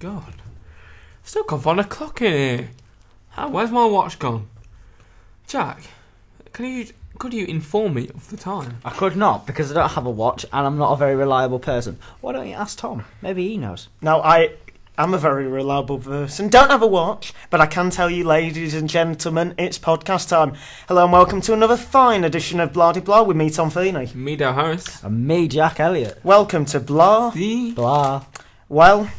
God. Still can't find a clock in here. Where's my watch gone? Jack, could you inform me of the time? I could not, because I don't have a watch and I'm not a very reliable person. Why don't you ask Tom? Maybe he knows. No, I'm a very reliable person. Don't have a watch, but I can tell you, ladies and gentlemen, it's podcast time. Hello and welcome to another fine edition of Blah de Blah with me, Tom Feeney. Me, Dale Harris. And me, Jack Elliott. Welcome to Blah. Blah. Well,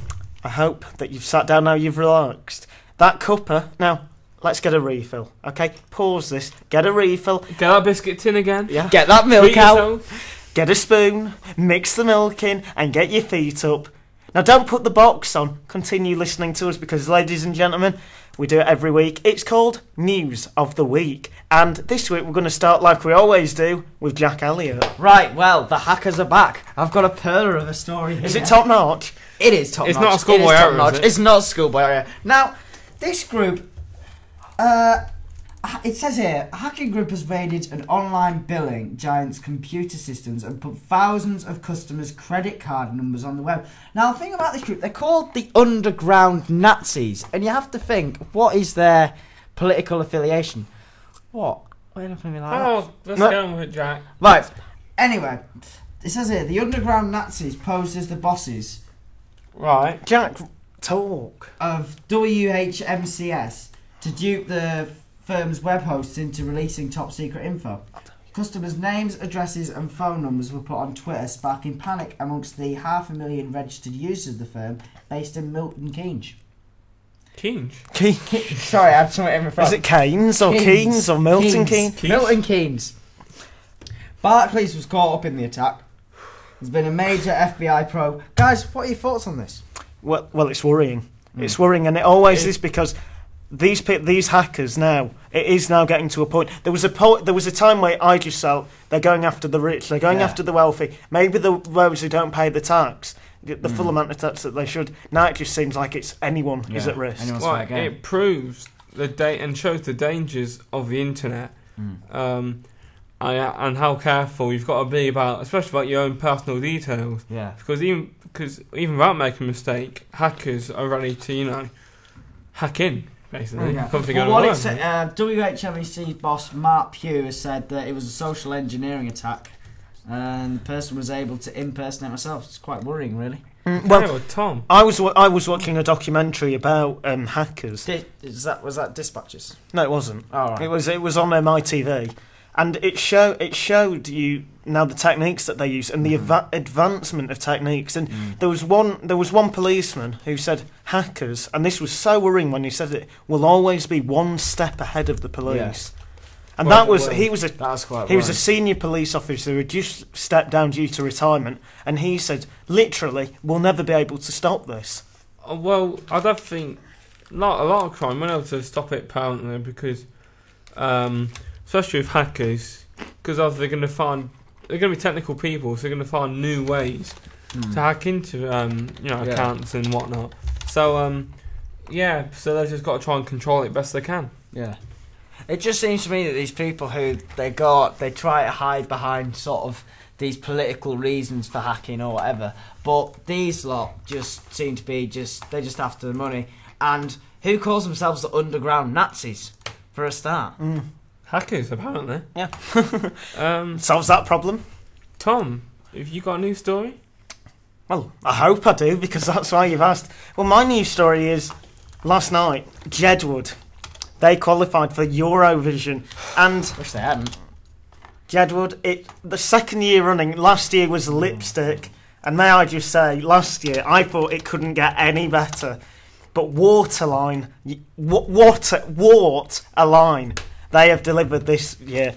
I hope that you've sat down now, you've relaxed. That cuppa, now, let's get a refill, okay? Pause this, get a refill. Get that biscuit tin again. Yeah. Get that milk Treat out. yourself. Get a spoon, mix the milk in, and get your feet up. Now, don't put the box on. Continue listening to us because, ladies and gentlemen, we do it every week. It's called News of the Week. And this week we're going to start like we always do with Jack Elliott. Right, well, the hackers are back. I've got a perler of a story here. Is it top notch? It is top notch. It's not a schoolboy error, is it? It's not a schoolboy error. Now, this group, it says here, a hacking group has raided an online billing giant's computer systems and put thousands of customers' credit card numbers on the web. Now, the thing about this group, they're called the Underground Nazis, and you have to think, what is their political affiliation? What? Why are you looking at me like that? Oh, let's go with it, Jack. Right. Anyway, it says here, the Underground Nazis posed as the bosses Right. Jack, talk. of WHMCS to dupe the firm's web hosts into releasing top secret info. Customers' names, addresses and phone numbers were put on Twitter, sparking panic amongst the 500,000 registered users of the firm based in Milton Keynes. Keynes. Sorry, I had something in my throat. Is it Keynes or Keynes or Milton Keynes? Milton Keynes. Barclays was caught up in the attack. There's been a major FBI probe. Guys, what are your thoughts on this? Well, it's worrying. It's worrying, and it always is because these hackers now, it is now getting to a point. There was a time where I just felt they're going after the rich, they're going after the wealthy, maybe those who don't pay the tax, the full amount of tax that they should. Now it just seems like it's anyone is at risk. Well, it proves and shows the dangers of the internet, and how careful you've got to be especially about your own personal details. Yeah. Because even without making a mistake, hackers are ready to hack in. Basically, WHMEC boss Mark Pugh has said that it was a social engineering attack, and the person was able to impersonate myself. It's quite worrying, really. Well, Tom, I was watching a documentary about hackers. Was that Dispatches? No, it wasn't. Oh, right. It was on MITV, and it showed you now the techniques that they use and the advancement of techniques. And there was one policeman who said hackers, and this was so worrying when he said it, will always be one step ahead of the police. And he was a senior police officer who had just stepped down due to retirement, and he said literally we'll never be able to stop this. Well, I don't think a lot of crime won't be able to stop it permanently because especially with hackers, because they're going to be technical people, so they're going to find new ways to hack into accounts and whatnot. So so they've just got to try and control it best they can. Yeah. It just seems to me that these people who they try to hide behind sort of these political reasons for hacking or whatever, but these lot just seem to be they're just after the money. And who calls themselves the Underground Nazis for a start? Hackers, apparently. Yeah. Solves that problem. Tom, have you got a new story? Well, I hope I do, because that's why you've asked. Well, my news story is, last night, Jedward, they qualified for Eurovision, and... Wish they hadn't. Jedward, the second year running, last year was Lipstick, and may I just say, last year, I thought it couldn't get any better, but Waterline, Waterline, they have delivered this year.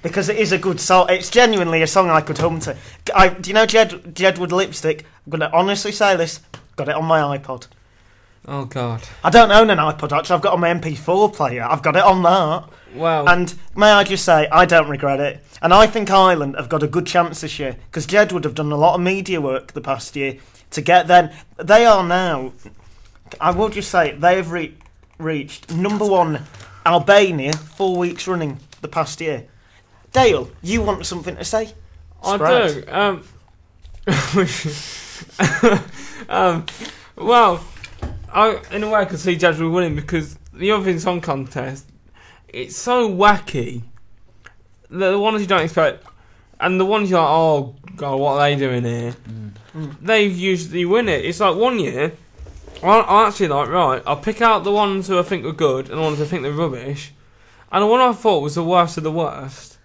Because it is a good song. It's genuinely a song I could hum to. Do you know Jedward Lipstick? I'm going to honestly say this. Got it on my iPod. Oh, God. I don't own an iPod, actually. I've got it on my MP4 player. I've got it on that. Wow. And may I just say, I don't regret it. And I think Ireland have got a good chance this year. Because Jedward have done a lot of media work the past year to get them. They are now... I will just say, they have reached number one Albania 4 weeks running the past year. Dale, you want something to say? I do. Well, in a way, I could see Jedward winning because the Eurovision Song Contest, it's so wacky. The ones you don't expect, and the ones you're like, oh god, what are they doing here? They usually win it. It's like one year, I actually like, right, I'll pick out the ones who I think are good and the ones I think they're rubbish, and the one I thought was the worst of the worst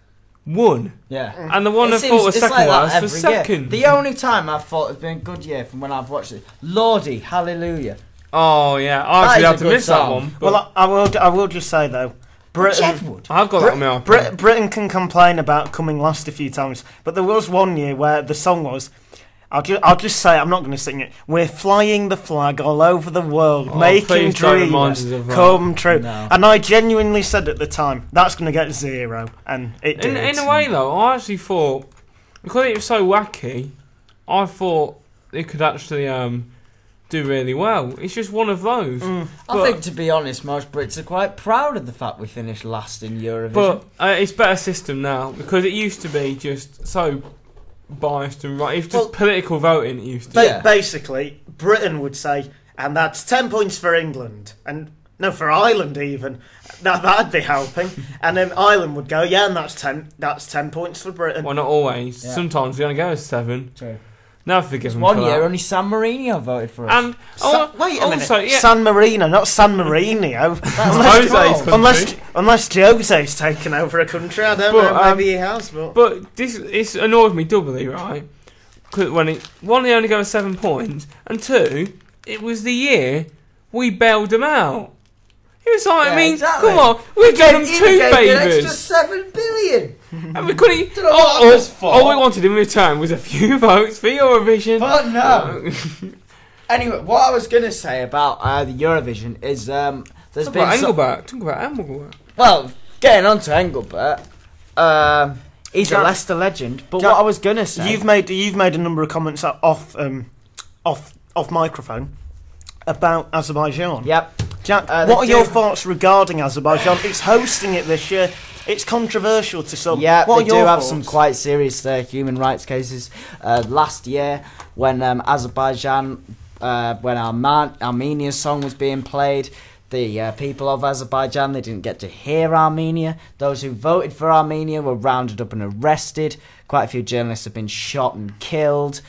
won. Yeah. And the one I thought was second worst was second. The only time I've thought it's been a good year from when I've watched it, Lordy, Hallelujah. Oh yeah, I actually had to miss that song. one. Well, I will just say though, Britain, I've got that on my iPod. Britain can complain about coming last a few times, but there was one year where the song was, I'll just say, I'm not going to sing it, we're flying the flag all over the world, making dreams come true. No. And I genuinely said at the time, that's going to get 0, and it did. In a way though, I actually thought, because it was so wacky, I thought it could actually do really well. It's just one of those. I think, to be honest, most Brits are quite proud of the fact we finished last in Eurovision. But it's better system now, because it used to be just so biased and right. It's just political voting. It used to be. Basically, Britain would say, and that's 10 points for England, and no, for Ireland even. That'd be helping. And then Ireland would go, yeah, and that's 10 points for Britain. Well, not always. Yeah. Sometimes we only go 7. True. Now forgive them One for year, that. only San Marino voted for us. And Wait a minute, also, yeah. San Marino, not San Marino. Jose's country. unless Jose's taken over a country, I don't know. Maybe he has, But it's annoyed me doubly, right? Because when one, they only go 7 points, and 2, it was the year we bailed them out. It was like, I mean, exactly. come on, we gave them 2 extra favours. 7 billion. And we couldn't. Don't know what that was for. All we wanted in return was a few votes for Eurovision. But no. Anyway, what I was going to say about the Eurovision is there's Talk been about Engelbert. Talk about Engelbert. well, getting on to Engelbert, he's Jack, a Leicester legend. But Jack, what I was going to say, you've made a number of comments off microphone about Azerbaijan. Yep. Jack, They what are your do- thoughts regarding Azerbaijan? It's hosting it this year. It's controversial to some. Yeah, what they are do your have thoughts? some quite serious human rights cases. Last year, when Azerbaijan, when Armenia's song was being played, the people of Azerbaijan, they didn't get to hear Armenia. Those who voted for Armenia were rounded up and arrested. Quite a few journalists have been shot and killed.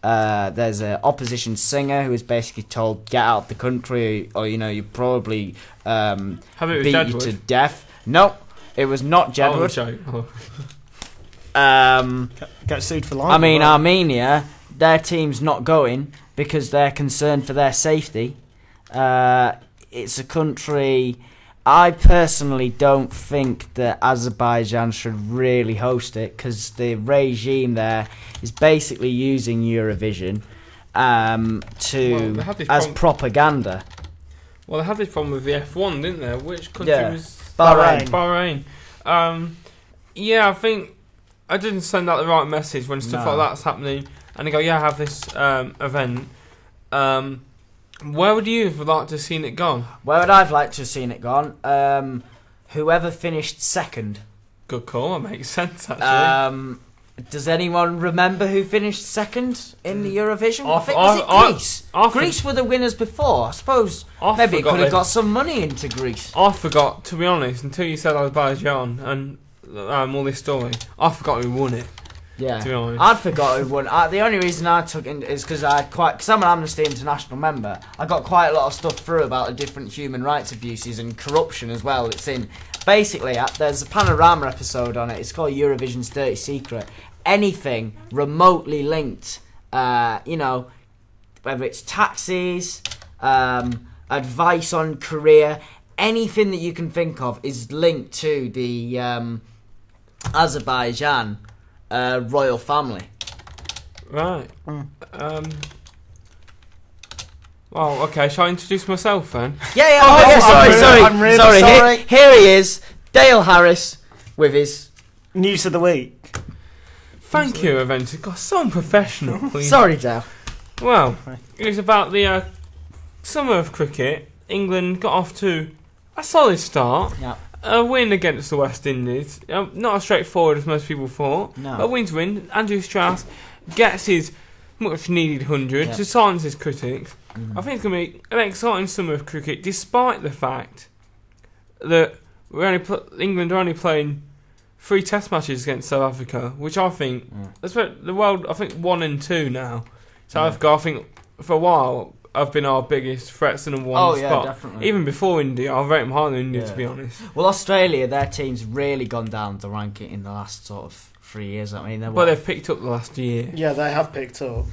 There's an opposition singer who was basically told, get out of the country, or you probably beat you to death. No, it was not Jedward. Get sued for lying. I mean, Armenia, their team's not going because they're concerned for their safety. It's a country. I personally don't think that Azerbaijan should really host it because the regime there is basically using Eurovision as propaganda. Well, they had this problem with the F1, didn't they? Which country was Bahrain. Bahrain. Yeah, I think I didn't send out the right message when stuff like that's happening, and they go, "Yeah, I have this event." Where would you have liked to have seen it gone? Where would I have liked to have seen it gone? Whoever finished second. Good call. That makes sense, actually. Does anyone remember who finished second in the Eurovision? I think I- was it Greece. I Greece were the winners before. I suppose I maybe it forgot could have they- got some money into Greece. I forgot, to be honest, until you said Azerbaijan and all this story. I forgot who won it. Yeah, To be honest. I'd forgot who won. The only reason I took it is because because I'm an Amnesty International member. I got quite a lot of stuff through about the different human rights abuses and corruption as well. It's in basically there's a Panorama episode on it. It's called Eurovision's Dirty Secret. Anything remotely linked, whether it's taxis, advice on career, anything that you can think of is linked to the Azerbaijan royal family. Right. Well, okay. Shall I introduce myself then? Yeah. Sorry. I'm really sorry. Here he is, Dale Harris, with his. News of the week. Thank you, Avengers. God, so unprofessional. Please. Sorry, Dale. Well, it was about the summer of cricket. England got off to a solid start. Yeah. A win against the West Indies. Not as straightforward as most people thought. No. But a win. Andrew Strauss gets his much needed 100 Yeah. to silence his critics. Mhm. I think it's going to be an exciting summer of cricket, despite the fact that England are only playing 3 Test matches against South Africa, which I think that's what the world. I think 1 and 2 now. South Africa, I think for a while have been our biggest threats in the one spot. Definitely. Even before India, I rate them higher than India, Yeah. to be honest. Well, Australia, their team's really gone down the ranking in the last sort of 3 years. I mean, But they've picked up the last year. Yeah, they have picked up.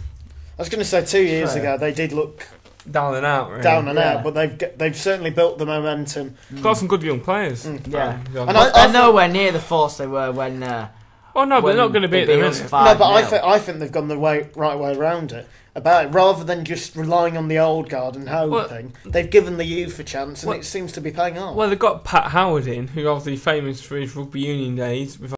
I was going to say 2 years Fair. ago they did look Down and out, really. down and Yeah. out, but they've certainly built the momentum. Got some good young players. Yeah. And And They're nowhere near the force they were when. oh no, but they're not going to be at the minute. No, but I think they've gone the right way around it. About it, rather than just relying on the old guard and hoping, they've given the youth a chance, and it seems to be paying off. Well, they've got Pat Howard in, who obviously famous for his rugby union days with